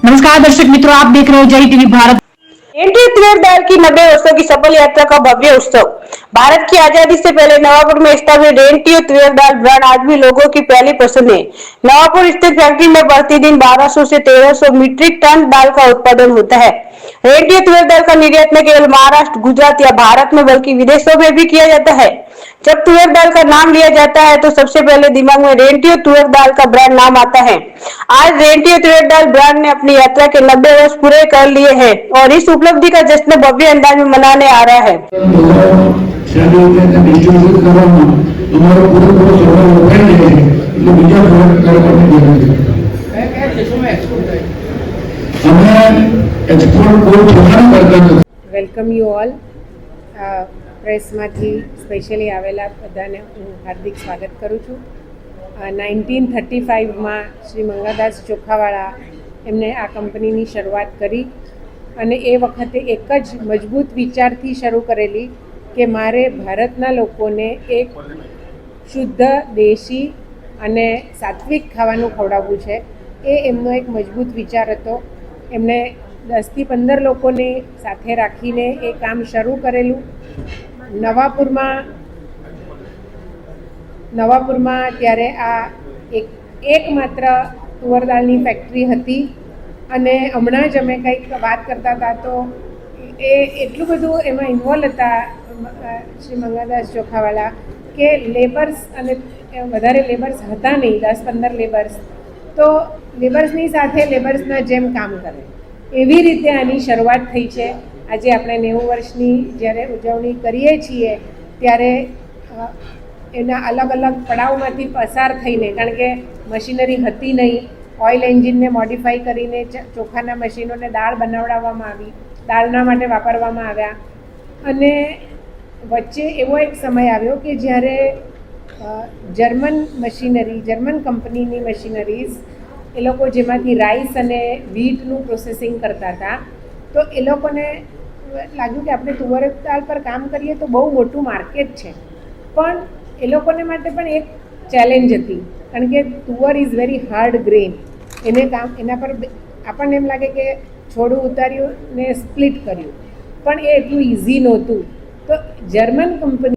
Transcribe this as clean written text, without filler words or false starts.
नमस्कार दर्शक मित्रों, आप देख रहे हो जय टीवी भारत। एनडीए तुवेर दाल की 90 वर्षों की सफल यात्रा का भव्य उत्सव। भारत की आजादी से पहले नवापुर में स्थापित एनडीए तुवेर दाल ब्रांड आज भी लोगों की पहली पसंद है। नवापुर स्थित फैक्ट्री में प्रतिदिन 1200 से 1300 मीट्रिक टन दाल का उत्पादन होता है। एनडीए तुवेर दाल का निर्यात न केवल महाराष्ट्र, गुजरात या भारत में बल्कि विदेशों में भी किया जाता है। जब तुवेर दाल का नाम लिया जाता है तो सबसे पहले दिमाग में रेंटियो तुवेर दाल का ब्रांड नाम आता है। आज रेंटियो तुवेर दाल ब्रांड ने अपनी यात्रा के 90 वर्ष पूरे कर लिए हैं और इस उपलब्धि का जश्न भव्य अंदाज में मनाने आ रहा है। Welcome you all. પ્રેસમાંથી સ્પેશિયલી આવેલા બધાને હું હાર્દિક સ્વાગત કરું છું. 1935માં શ્રી મંગાદાસ ચોખાવાળા એમને આ કંપનીની શરૂઆત કરી અને એ વખતે એક જ મજબૂત વિચારથી શરૂ કરેલી કે મારે ભારતના લોકોને એક શુદ્ધ દેશી અને સાત્વિક ખાવાનું ખવડાવવું છે. એ એમનો એક મજબૂત વિચાર હતો. એમણે 10 થી 15 લોકોને સાથે રાખીને એ કામ શરૂ કરેલું. નવાપુરમાં ત્યારે આ એકમાત્ર તુવર દાળની ફેક્ટરી હતી અને હમણાં જ અમે કંઈક વાત કરતા હતા તો એ એટલું બધું એમાં ઇન્વોલ્વ હતા શ્રી મંગાદાસ ચોખાવાળા કે લેબર્સ અને વધારે લેબર્સ હતા નહીં, 10-15 લેબર્સ. તો લેબર્સની સાથે લેબર્સના જેમ કામ કરે એવી રીતે આની શરૂઆત થઈ છે. આજે આપણે 90 વર્ષની જ્યારે ઉજવણી કરીએ છીએ ત્યારે એના અલગ અલગ પડાવમાંથી પસાર થઈને, કારણ કે મશીનરી હતી નહીં, ઓઇલ એન્જિનને મોડિફાઈ કરીને ચોખાના મશીનોને દાળ બનાવડાવવામાં આવી, દાળના માટે વાપરવામાં આવ્યા. અને વચ્ચે એવો એક સમય આવ્યો કે જ્યારે જર્મન કંપનીની મશીનરીઝ એ લોકો જેમાંથી રાઈસ અને વ્હીટનું પ્રોસેસિંગ કરતા હતા, તો એ લોકોને લાગ્યું કે આપણે તુવર દાળ પર કામ કરીએ તો બહુ મોટું માર્કેટ છે, પણ એ લોકોને માટે પણ એક ચેલેન્જ હતી, કારણ કે તુવર ઇઝ વેરી હાર્ડ ગ્રેન. એના પર આપણને એમ લાગે કે છોડું ઉતાર્યું ને સ્પ્લિટ કર્યું, પણ એ એટલું ઇઝી નહોતું. તો જર્મન કંપની